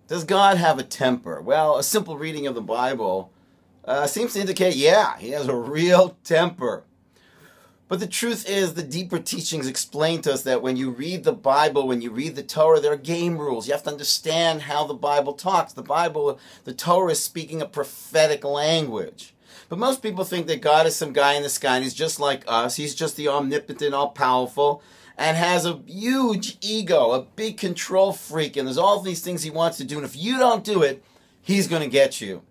Does God have a temper? Well, a simple reading of the Bible seems to indicate, yeah, he has a real temper. But the truth is, the deeper teachings explain to us that when you read the Bible, when you read the Torah, there are game rules. You have to understand how the Bible talks. The Torah is speaking a prophetic language. But most people think that God is some guy in the sky and he's just like us. He's just the omnipotent, all-powerful, and has a huge ego, a big control freak, and there's all these things he wants to do, and if you don't do it, he's going to get you.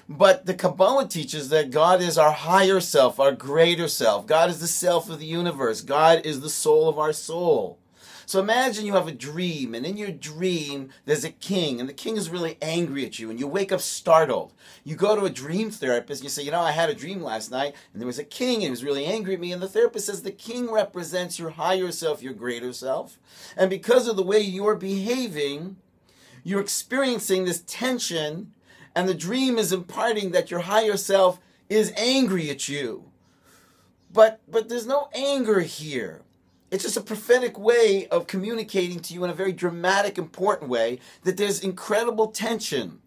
But the Kabbalah teaches that God is our higher self, our greater self. God is the self of the universe. God is the soul of our soul. So imagine you have a dream, and in your dream, there's a king, and the king is really angry at you, and you wake up startled. You go to a dream therapist, and you say, I had a dream last night, and there was a king, and he was really angry at me, and the therapist says the king represents your higher self, your greater self, and because of the way you're behaving, you're experiencing this tension, and the dream is imparting that your higher self is angry at you. But there's no anger here. It's just a prophetic way of communicating to you in a very dramatic, important way that there's incredible tension.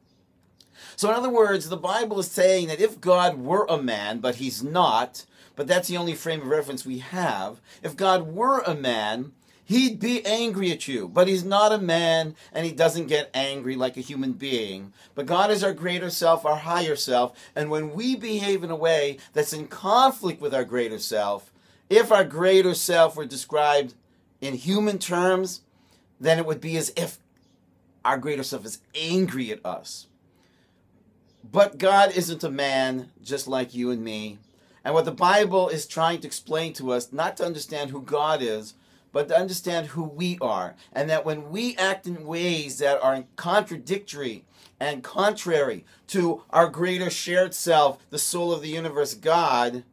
So in other words, the Bible is saying that if God were a man, but he's not, but that's the only frame of reference we have, if God were a man, he'd be angry at you, but he's not a man, and he doesn't get angry like a human being. But God is our greater self, our higher self, and when we behave in a way that's in conflict with our greater self, if our greater self were described in human terms, then it would be as if our greater self is angry at us. But God isn't a man just like you and me. And what the Bible is trying to explain to us, not to understand who God is, but to understand who we are. And that when we act in ways that are contradictory and contrary to our greater shared self, the soul of the universe, God,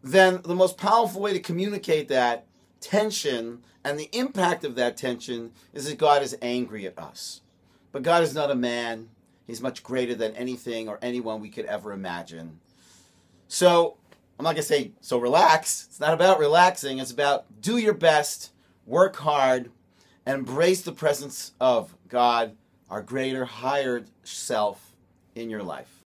then the most powerful way to communicate that tension and the impact of that tension is that God is angry at us. But God is not a man. He's much greater than anything or anyone we could ever imagine. So, I'm not going to say, so relax. It's not about relaxing. It's about do your best, work hard, and embrace the presence of God, our greater, higher self in your life.